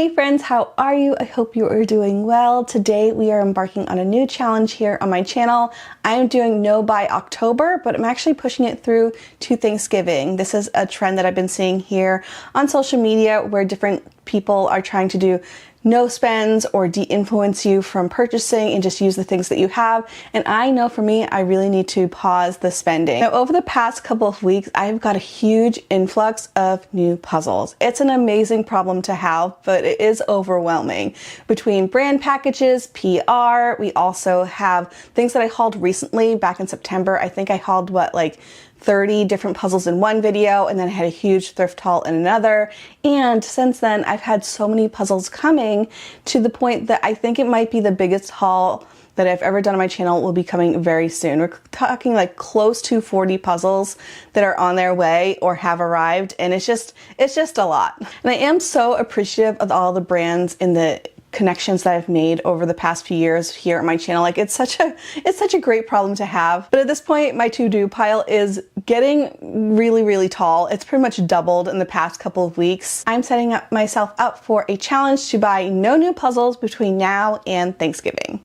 Hey friends, how are you? I hope you are doing well. Today we are embarking on a new challenge here on my channel. I am doing no buy October, but I'm actually pushing it through to Thanksgiving. This is a trend that I've been seeing here on social media where different people are trying to do no spends or de-influence you from purchasing and just use the things that you have. And I know for me, I really need to pause the spending. Now, over the past couple of weeks, I've got a huge influx of new puzzles. It's an amazing problem to have, but it is overwhelming. Between brand packages, PR, we also have things that I hauled recently back in September. I think I hauled 30 different puzzles in one video, and then I had a huge thrift haul in another. And since then, I've had so many puzzles coming to the point that I think it might be the biggest haul that I've ever done on my channel will be coming very soon. We're talking like close to 40 puzzles that are on their way or have arrived, and it's just a lot. And I am so appreciative of all the brands in the connections that I've made over the past few years here on my channel. Like it's such a great problem to have. But at this point, my to-do pile is getting really tall. It's pretty much doubled in the past couple of weeks. I'm setting myself up for a challenge to buy no new puzzles between now and Thanksgiving.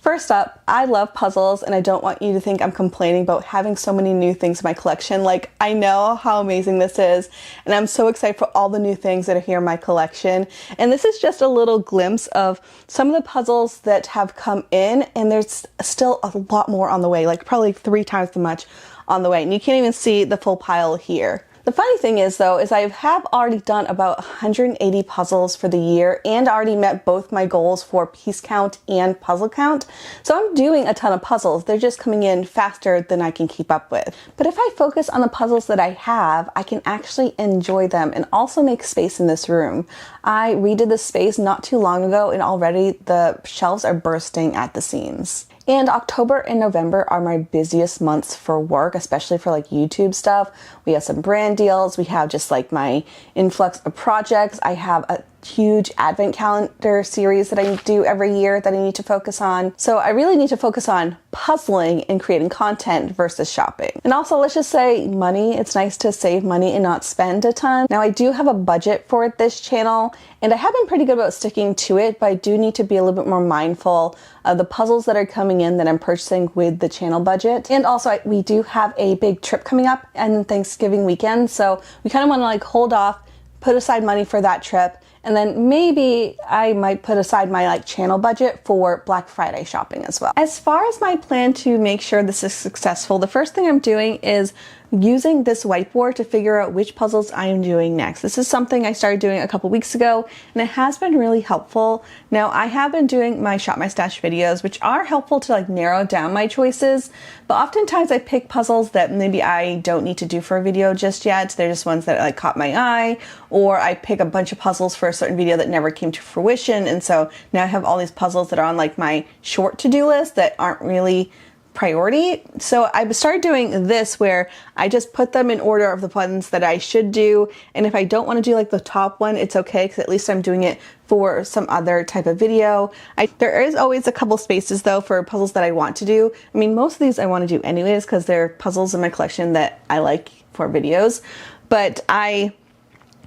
First up, I love puzzles, and I don't want you to think I'm complaining about having so many new things in my collection. Like, I know how amazing this is, and I'm so excited for all the new things that are here in my collection. And this is just a little glimpse of some of the puzzles that have come in, and there's still a lot more on the way, like probably 3 times as much on the way. And you can't even see the full pile here. The funny thing is though, is I have already done about 180 puzzles for the year and already met both my goals for piece count and puzzle count. So I'm doing a ton of puzzles. They're just coming in faster than I can keep up with. But if I focus on the puzzles that I have, I can actually enjoy them and also make space in this room. I redid this space not too long ago, and already the shelves are bursting at the seams. And October and November are my busiest months for work, especially for like YouTube stuff. We have some brand deals. We have just like my influx of projects. I have a huge advent calendar series that I do every year that I need to focus on. So I really need to focus on puzzling and creating content versus shopping. And also, let's just say money. It's nice to save money and not spend a ton. Now I do have a budget for this channel, and I have been pretty good about sticking to it, but I do need to be a little bit more mindful of the puzzles that are coming in that I'm purchasing with the channel budget. And also we do have a big trip coming up on Thanksgiving weekend. So we kind of want to like hold off, put aside money for that trip. And then maybe I might put aside my channel budget for Black Friday shopping as well. As far as my plan to make sure this is successful, the first thing I'm doing is using this whiteboard to figure out which puzzles I am doing next. This is something I started doing a couple weeks ago, and it has been really helpful. Now, I have been doing my Shop My Stash videos, which are helpful to narrow down my choices, but oftentimes I pick puzzles that maybe I don't need to do for a video just yet. They're just ones that caught my eye, or I pick a bunch of puzzles for a certain video that never came to fruition, and so now I have all these puzzles that are on my short to-do list that aren't really priority. So I started doing this where I just put them in order of the ones that I should do, and if I don't want to do the top one, it's okay, because at least I'm doing it for some other type of video. There is always a couple spaces though for puzzles that I want to do. I mean, most of these I want to do anyways because they're puzzles in my collection that I like for videos, but I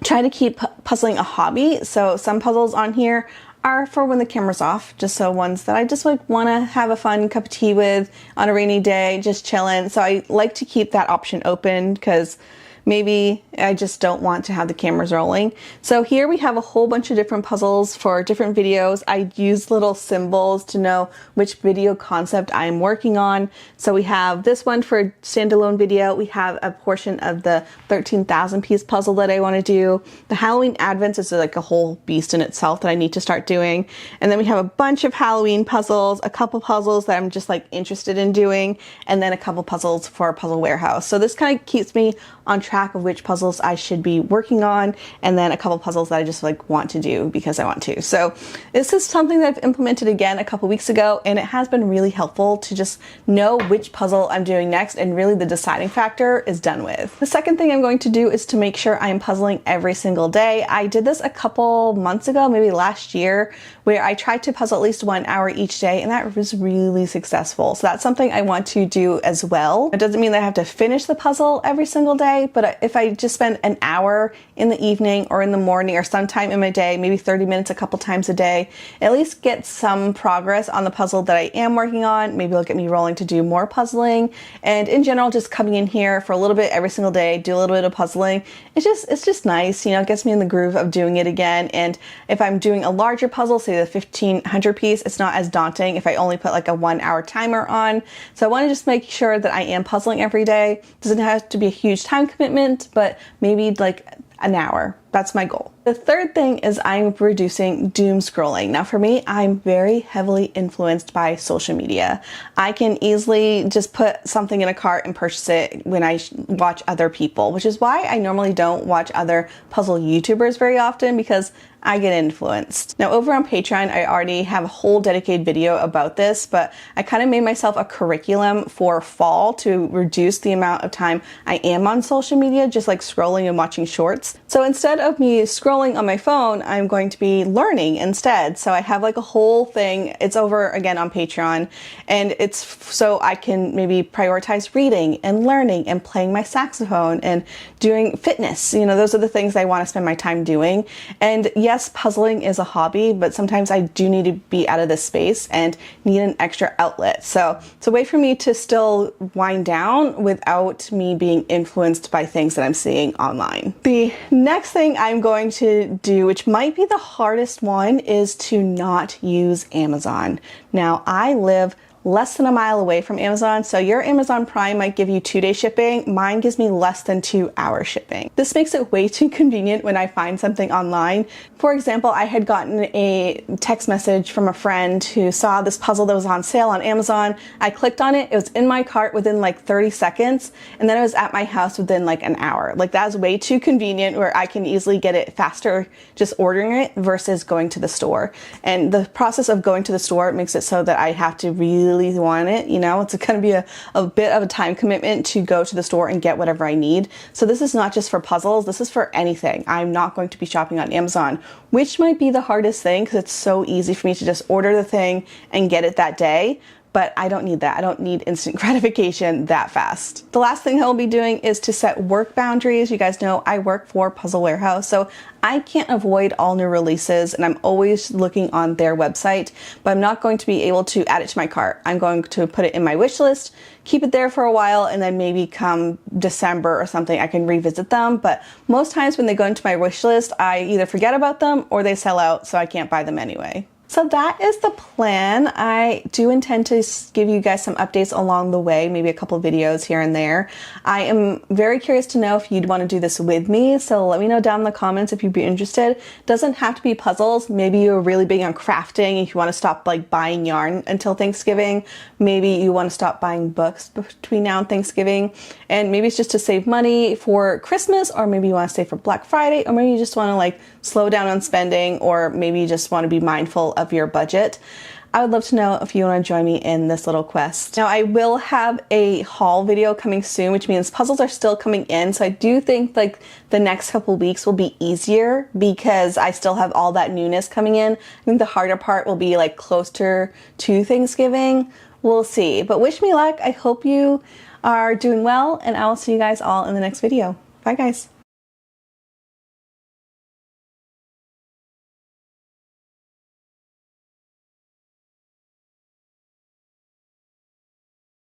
try to keep puzzling a hobby. So some puzzles on here are for when the camera's off, just so ones that I just want to have a fun cup of tea with on a rainy day, just chilling. So I like to keep that option open because maybe I just don't want to have the cameras rolling. So here we have a whole bunch of different puzzles for different videos. I use little symbols to know which video concept I'm working on. So we have this one for standalone video. We have a portion of the 13,000 piece puzzle that I want to do. The Halloween Advents is a whole beast in itself that I need to start doing. And then we have a bunch of Halloween puzzles, a couple puzzles that I'm just interested in doing, and then a couple puzzles for Puzzle Warehouse. So this kind of keeps me on track of which puzzles I should be working on, and then a couple puzzles that I just want to do because I want to. So this is something that I've implemented again a couple weeks ago, and it has been really helpful to just know which puzzle I'm doing next, and really the deciding factor is done with. The second thing I'm going to do is to make sure I am puzzling every single day. I did this a couple months ago, maybe last year, where I tried to puzzle at least 1 hour each day, and that was really successful. So that's something I want to do as well. It doesn't mean that I have to finish the puzzle every single day, but that if I just spend an hour in the evening or in the morning or sometime in my day, maybe 30 minutes a couple times a day, at least get some progress on the puzzle that I am working on. Maybe it'll get me rolling to do more puzzling. And in general, just coming in here for a little bit every single day, do a little bit of puzzling. It's just nice, you know, it gets me in the groove of doing it again. And if I'm doing a larger puzzle, say the 1500 piece, it's not as daunting if I only put like a 1 hour timer on. So I want to just make sure that I am puzzling every day. Doesn't have to be a huge time commitment, but maybe like an hour. That's my goal. The third thing is I'm reducing doom scrolling. Now for me, I'm very heavily influenced by social media. I can easily just put something in a cart and purchase it when I watch other people, which is why I normally don't watch other puzzle YouTubers very often, because I get influenced. Now over on Patreon, I already have a whole dedicated video about this, but I kind of made myself a curriculum for fall to reduce the amount of time I am on social media, just like scrolling and watching shorts. So instead of me scrolling on my phone, I'm going to be learning instead. So I have like a whole thing. It's over again on Patreon, and it's so I can maybe prioritize reading and learning and playing my saxophone and doing fitness. You know, those are the things I want to spend my time doing. And yes, puzzling is a hobby, but sometimes I do need to be out of this space and need an extra outlet. So it's a way for me to still wind down without me being influenced by things that I'm seeing online. The next thing I'm going to do, which might be the hardest one, is to not use Amazon. Now, I live less than a mile away from Amazon, so your Amazon Prime might give you 2-day shipping. Mine gives me less than 2-hour shipping. This makes it way too convenient when I find something online. For example, I had gotten a text message from a friend who saw this puzzle that was on sale on Amazon. I clicked on it, it was in my cart within like 30 seconds, and then it was at my house within like an hour. Like that is way too convenient, where I can easily get it faster just ordering it versus going to the store. And the process of going to the store makes it so that I have to really want it, you know, it's going to be a bit of a time commitment to go to the store and get whatever I need. So this is not just for puzzles, this is for anything. I'm not going to be shopping on Amazon, which might be the hardest thing because it's so easy for me to just order the thing and get it that day. But I don't need that. I don't need instant gratification that fast. The last thing I'll be doing is to set work boundaries. You guys know I work for Puzzle Warehouse, so I can't avoid all new releases, and I'm always looking on their website, but I'm not going to be able to add it to my cart. I'm going to put it in my wish list, keep it there for a while, and then maybe come December or something, I can revisit them. But most times when they go into my wish list, I either forget about them or they sell out, so I can't buy them anyway. So that is the plan. I do intend to give you guys some updates along the way, maybe a couple videos here and there. I am very curious to know if you'd want to do this with me, so let me know down in the comments if you'd be interested. Doesn't have to be puzzles. Maybe you're really big on crafting, if you want to stop like buying yarn until Thanksgiving. Maybe you want to stop buying books between now and Thanksgiving, and maybe it's just to save money for Christmas, or maybe you want to save for Black Friday, or maybe you just want to like slow down on spending, or maybe you just want to be mindful of your budget. I would love to know if you want to join me in this little quest. Now I will have a haul video coming soon, which means puzzles are still coming in. So I do think like the next couple weeks will be easier because I still have all that newness coming in. I think the harder part will be like closer to Thanksgiving. We'll see, but wish me luck. I hope you are doing well, and I will see you guys all in the next video. Bye guys.